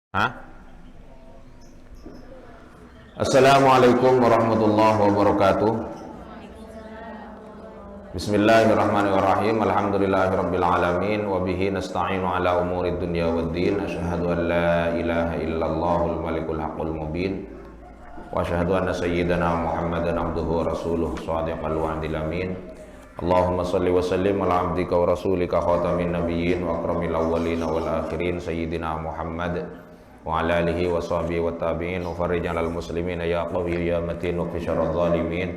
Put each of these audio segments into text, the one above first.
Hah? Assalamualaikum warahmatullahi wabarakatuh. Bismillahirrahmanirrahim. Alhamdulillahirabbil alamin wa bihi nasta'inu ala umurid dunya waddin. Asyhadu an la ilaha illallahul malikul haqqul mubin wa asyhadu anna sayyidana Muhammadan abduhu wa rasuluh shadiqal wa'dil amin. Allahumma shalli wa sallim ala abdika wa rasulika khatamin nabiyyin wa akramil awwalin wal akhirin sayyidina Muhammad wa ala alihi wa sahbihi wa tabi'in wa farij 'alal muslimin ya qawi ya matin wa fi syarril zalimin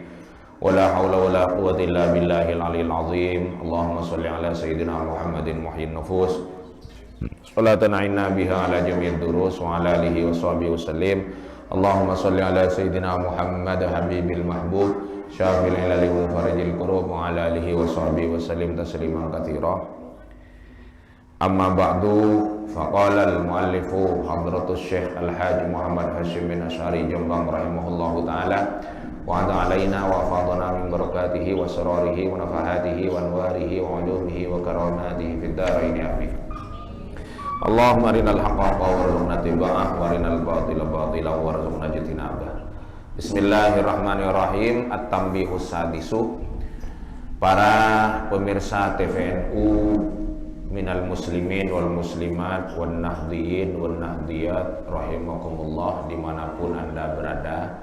wa la haula wa la quwwata illa billahil aliyil azim. Allahumma shalli ala sayyidina Muhammadin muhyin nufus salatan a'inna biha ala jami'id durus wa ala alihi wa sahbihi wa sallim. Allahumma shalli ala sayyidina Muhammad habibil mahbub syafil ilali wa farijil kurub wa ala alihi wa sahbihi wa sallim tasliman katsira. Amma ba'du, faqala al-muallifu hadratus syekh al-hajj Muhammad Hashim bin Asy'ari Jombang rahimahullahu ta'ala wa ada alaina wa fadana min barakatihi wa sararihi wa nafahatihi wa anwarihi wa ulumihi wa karamatihi fid dharain amin. Allahumma arinal haqqa haqqan warzuqna ittiba'ah wa arinal batila batilan warzuqna ijtinabah. Bismillahirrahmanirrahim. At-tanbihus sadisu. Para pemirsa TVNU minal muslimin wal muslimat wan nahdiyin wan nahdiyat rahimakumullah dimanapun anda berada,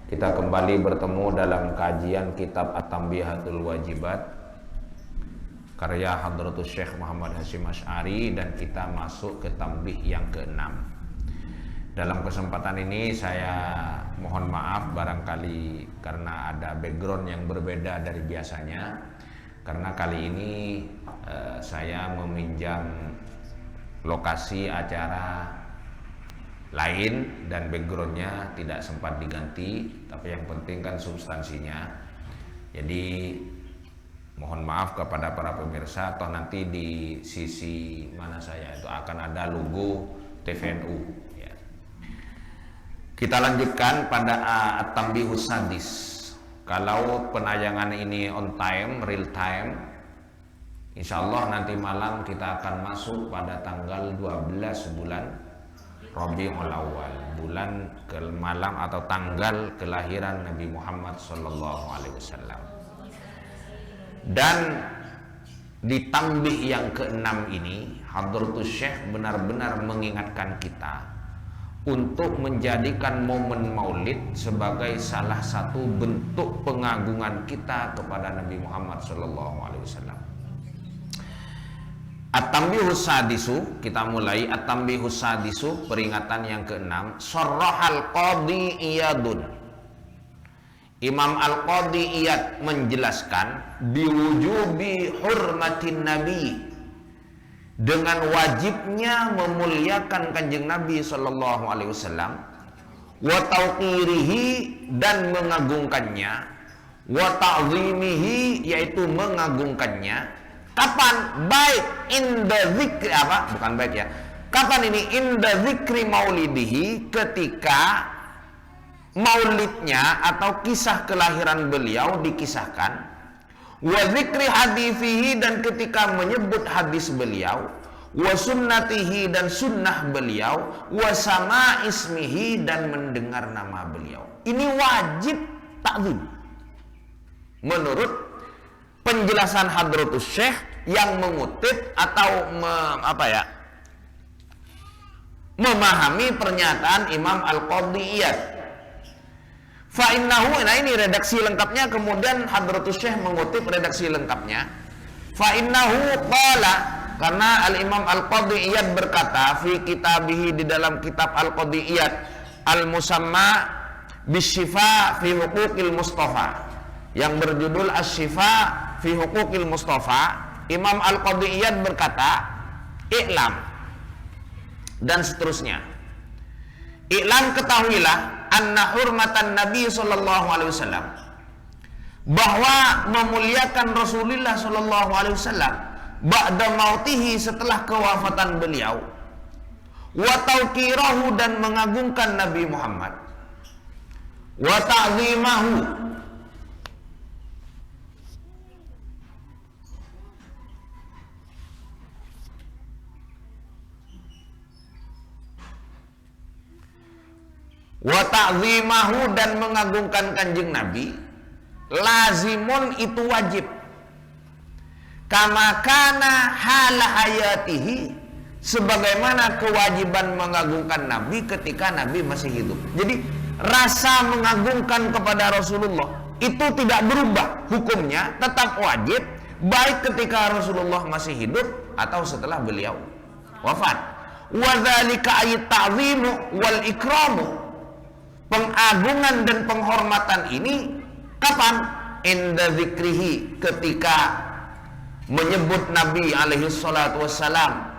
kita kembali bertemu dalam kajian kitab At-Tanbihatul Wajibat karya Hadratus Syekh Muhammad Hashim Asy'ari, dan kita masuk ke tanbih yang ke-6. Dalam kesempatan ini saya mohon maaf barangkali karena ada background yang berbeda dari biasanya, karena kali ini saya meminjam lokasi acara lain dan backgroundnya tidak sempat diganti, tapi yang penting kan substansinya. Jadi mohon maaf kepada para pemirsa, atau nanti di sisi mana saya itu akan ada logo TVNU ya. Kita lanjutkan pada At-Tanbihus Sadis. Kalau penayangan ini on time, real time, insya Allah nanti malam kita akan masuk pada tanggal 12 bulan Rabiul Awal, bulan ke malam atau tanggal kelahiran Nabi Muhammad SAW. Dan di tanbih yang ke-6 ini, Hadratus Syekh benar-benar mengingatkan kita untuk menjadikan momen maulid sebagai salah satu bentuk pengagungan kita kepada Nabi Muhammad SAW. At-Tanbihus Sadisu, kita mulai. At-Tanbihus Sadisu, peringatan yang ke-6. Sharrahal Qadhi Iyadun. Imam Al-Qadhi Iyad menjelaskan biwujubi hurmatin Nabi, dengan wajibnya memuliakan kanjeng Nabi Sallallahu Alaihi Wasallam, wa tauqirihi, dan mengagungkannya, wa ta'zimihi, yaitu mengagungkannya. Kapan? Baik inda zikri, bukan baik ya. Kapan ini? Inda zikri maulidihi, ketika maulidnya atau kisah kelahiran beliau dikisahkan. Wa zikri hadithihi, dan ketika menyebut hadis beliau. Wa sunnatihi, dan sunnah beliau. Wa sama ismihi, dan mendengar nama beliau. Ini wajib takzim menurut penjelasan Hadratus Syekh yang mengutip atau memahami pernyataan Imam Al-Qadhi Iyad. Fa'innahu, nah ini redaksi lengkapnya, kemudian Hadratus Syekh mengutip redaksi lengkapnya. Fa'innahu qala, karena Al-Imam Al-Qadhi Iyad berkata fi kitabihi, di dalam kitab Al-Qadhi Iyad Al-Musamma Bisyifa fi Huquqil Mustafa, yang berjudul Asy-Syifa fi Huquqil Mustafa, Imam Al-Qadhi Iyad berkata, i'lam, dan seterusnya. I'lam, ketahuilah, anna hurmatan Nabi sallallahu alaihi wasallam, bahwa memuliakan Rasulullah sallallahu alaihi wasallam ba'da mautihi, setelah kewafatan beliau, wa tauqirahu, dan mengagungkan Nabi Muhammad, wa ta'zimahu, wa ta'zimahu dan mengagungkan kanjeng Nabi lazimun itu wajib kama kana hala hayatihi sebagaimana kewajiban mengagungkan Nabi ketika Nabi masih hidup. Jadi rasa mengagungkan kepada Rasulullah itu tidak berubah, hukumnya tetap wajib baik ketika Rasulullah masih hidup atau setelah beliau wafat. Wa dzalika ayat ta'zimu wal ikramu, pengagungan dan penghormatan ini kapan? Inda zikrihi, ketika menyebut Nabi alaihi salatu wassalam,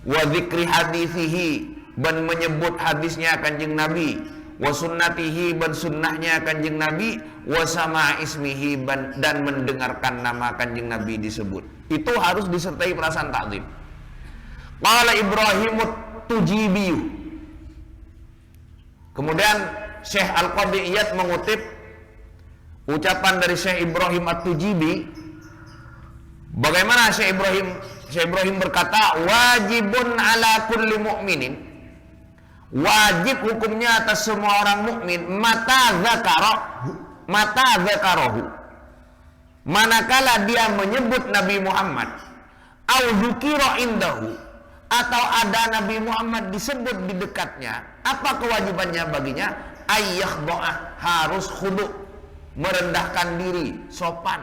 wa zikri hadithihi, dan menyebut hadisnya kanjeng Nabi, wa sunnatihi, dan sunnahnya kanjeng Nabi, wa sama ismihi, dan mendengarkan nama kanjeng Nabi disebut. Itu harus disertai perasaan takzim. Qala Ibrahimut Tujibi. Kemudian Syekh Al-Qadhi Iyad mengutip ucapan dari Syekh Ibrahim At-Tujibi. Bagaimana Syekh Ibrahim berkata, wajibun ala kulli mu'minin, wajib hukumnya atas semua orang mukmin, mata zakarahu, manakala dia menyebut Nabi Muhammad, au dzukira indahu, atau ada Nabi Muhammad disebut di dekatnya, apa kewajibannya baginya? Ayyakhda'ah, harus khudu', merendahkan diri, sopan,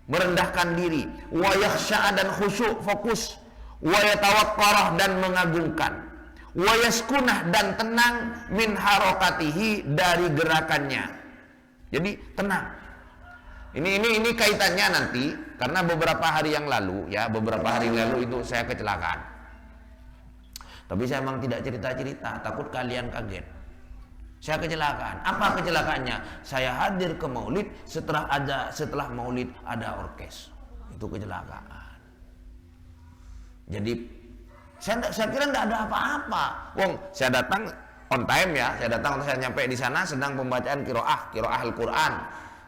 merendahkan diri, wa yakhsha' dan khusyuk, fokus, wa yatawaqqarah dan mengagungkan, wa yaskunah dan tenang, min harakatihi, dari gerakannya. Jadi tenang. Ini kaitannya nanti, karena beberapa hari yang lalu itu saya kecelakaan. Tapi saya memang tidak cerita-cerita, takut kalian kaget. Saya kecelakaan. Apa kecelakaannya? Saya hadir ke Maulid, setelah Maulid ada orkes. Itu kecelakaan. Jadi saya kira tidak ada apa-apa. Wong, saya datang on time ya. Saya nyampe di sana sedang pembacaan qiraah Al-Qur'an.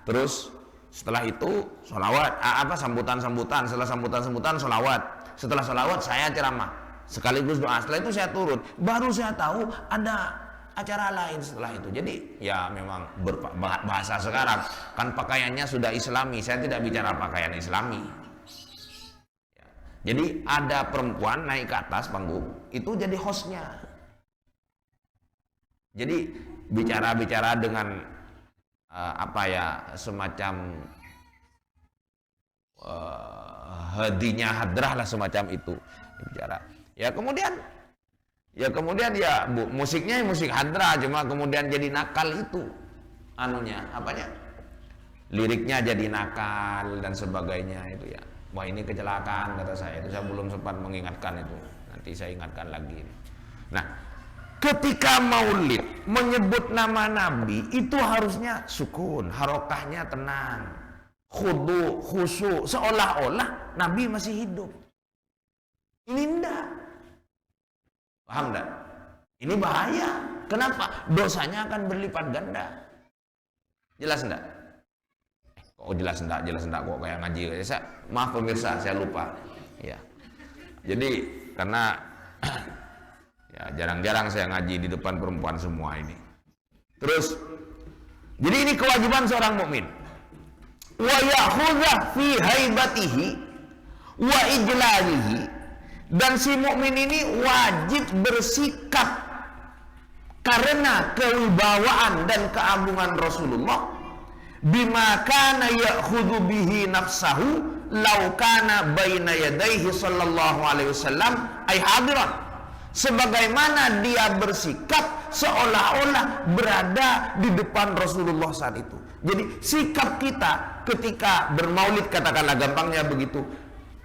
Terus setelah itu sholawat, sambutan-sambutan. Setelah sambutan sholawat. Setelah sholawat saya ceramah sekaligus doa. Setelah itu saya turun. Baru saya tahu ada acara lain setelah itu. Jadi ya memang bahasa sekarang kan pakaiannya sudah islami. Saya tidak bicara pakaian islami. Jadi ada perempuan naik ke atas panggung, itu jadi hostnya. Jadi bicara dengan semacam hadinya hadrah lah, semacam itu bicara. Kemudian musiknya musik hadrah, cuma kemudian jadi nakal itu liriknya jadi nakal dan sebagainya itu ya. Wah, ini kecelakaan kata saya. Itu saya belum sempat mengingatkan itu. Nanti saya ingatkan lagi. Nah, ketika maulid menyebut nama Nabi itu harusnya sukun, harokahnya tenang, khudu, khusyuk, seolah-olah Nabi masih hidup. Ini enggak. Paham enggak? Ini bahaya. Kenapa? Dosanya akan berlipat ganda. Jelas enggak? Oh, jelas enggak kok kayak ngaji. Maaf pemirsa, saya lupa. Ya. Jadi karena ya jarang-jarang saya ngaji di depan perempuan semua ini. Terus jadi ini kewajiban seorang mukmin. Wa ya'khudha fi haibatihi wa ijlalihi, dan si mukmin ini wajib bersikap karena kewibawaan dan keagungan Rasulullah, bima kana ya'khudhu bihi nafsahu law kana baina yadayhi sallallahu alaihi wasallam ay hadiran, sebagaimana dia bersikap seolah-olah berada di depan Rasulullah saat itu. Jadi sikap kita ketika bermaulid, katakanlah gampangnya begitu,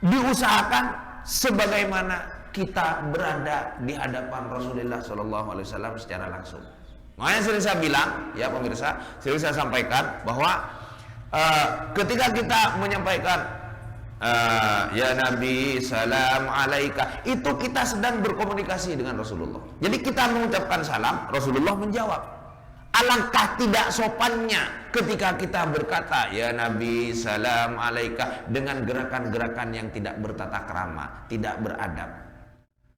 diusahakan sebagaimana kita berada di hadapan Rasulullah sallallahu alaihi wasallam secara langsung. Makanya sering saya bilang, ya pemirsa, sering saya sampaikan bahwa ketika kita menyampaikan ya Nabi salam alaika, itu kita sedang berkomunikasi dengan Rasulullah. Jadi kita mengucapkan salam, Rasulullah menjawab. Alangkah tidak sopannya ketika kita berkata ya Nabi salam alaika dengan gerakan-gerakan yang tidak bertata krama, tidak beradab.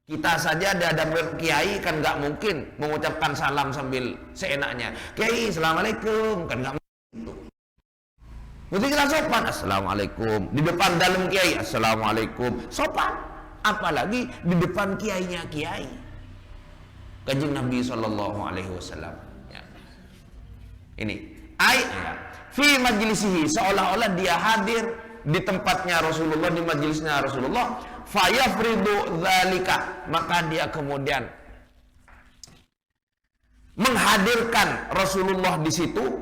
Kita saja ada kiai kan nggak mungkin mengucapkan salam sambil seenaknya. Kiai, assalamualaikum, kan nggak mungkin. Mesti kita sopan, assalamualaikum. Di depan dalam kiai, assalamualaikum, sopan. Apalagi di depan kiainya kiai. Kanjeng Nabi Shallallahu Alaihi Wasallam. Ya. Ini, fi majlisihi, seolah-olah dia hadir di tempatnya Rasulullah, di majelisnya Rasulullah. Fayafridu dzalika, maka dia kemudian menghadirkan Rasulullah di situ,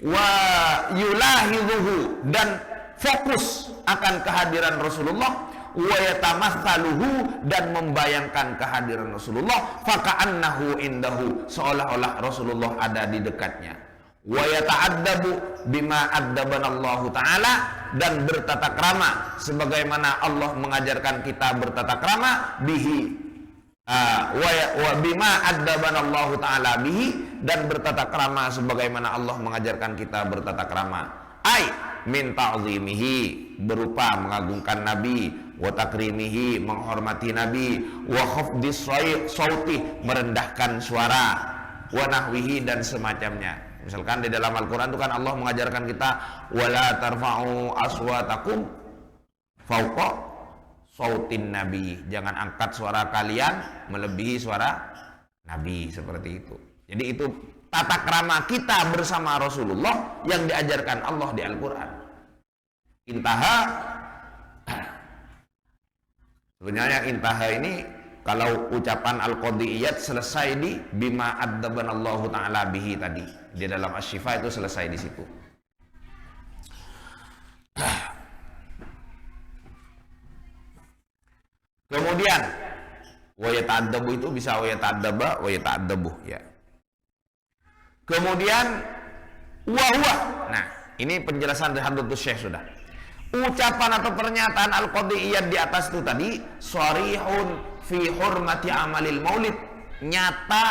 wa yulahidhuhu, dan fokus akan kehadiran Rasulullah, wa yatamatsaluhu, dan membayangkan kehadiran Rasulullah, faka'annahu indahu, seolah-olah Rasulullah ada di dekatnya, wa yata'addabu bima addabanallahu ta'ala, dan bertata krama sebagaimana Allah mengajarkan kita bertata krama bihi, wa bima addabanallahu ta'ala bihi, dan bertata krama sebagaimana Allah mengajarkan kita bertata krama, min ta'zimihi, berupa mengagungkan Nabi, wa takrimihi, menghormati Nabi, wa khafdis sauti, merendahkan suara, wa nahwihi, dan semacamnya. Misalkan di dalam Al-Quran itu kan Allah mengajarkan kita, wala tarfa'u aswatakum fauqa sautin nabi, jangan angkat suara kalian melebihi suara Nabi, seperti itu. Jadi itu tata krama kita bersama Rasulullah yang diajarkan Allah di Al-Quran. Intaha, sebenarnya intaha ini kalau ucapan al-qadiyat selesai di bima addabanallahu ta'ala bihi tadi. Di dalam Asy-Syifa itu selesai di situ. Kemudian wa yata'addabu itu bisa wa yata'addaba wa yata'addabu, ya. Kemudian wa huwa. Nah, ini penjelasan dari Hadratus Syekh sudah. Ucapan atau pernyataan al-qadiyat di atas itu tadi sharihun fi hurmati amalil maulid, nyata,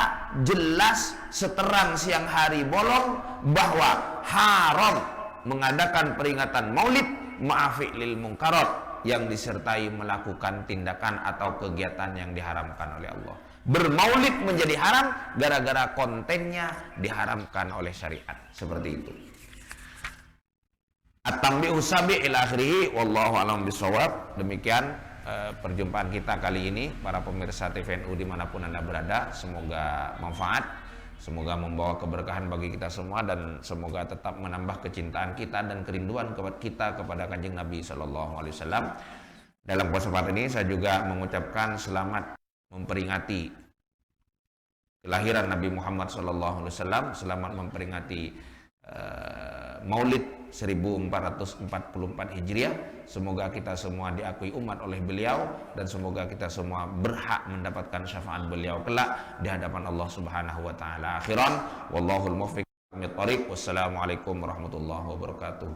jelas, seterang siang hari bolong bahwa haram mengadakan peringatan maulid ma'afi'lil mungkarat, yang disertai melakukan tindakan atau kegiatan yang diharamkan oleh Allah. Bermaulid menjadi haram gara-gara kontennya diharamkan oleh syariat, seperti itu. At-tambihu sabi' ila akhirih, wallahu a'lam bishawab. Demikian perjumpaan kita kali ini, para pemirsa TVNU dimanapun Anda berada. Semoga manfaat, semoga membawa keberkahan bagi kita semua, dan semoga tetap menambah kecintaan kita dan kerinduan kita kepada Kanjeng Nabi Shallallahu Alaihi Wasallam. Dalam kesempatan ini saya juga mengucapkan selamat memperingati kelahiran Nabi Muhammad Shallallahu Alaihi Wasallam, selamat memperingati Maulid 1444 Hijriah. Semoga kita semua diakui umat oleh beliau, dan semoga kita semua berhak mendapatkan syafaat beliau kelak di hadapan Allah Subhanahu wa taala. Akhiran, wallahul muwaffiq. Wassalamualaikum warahmatullahi wabarakatuh.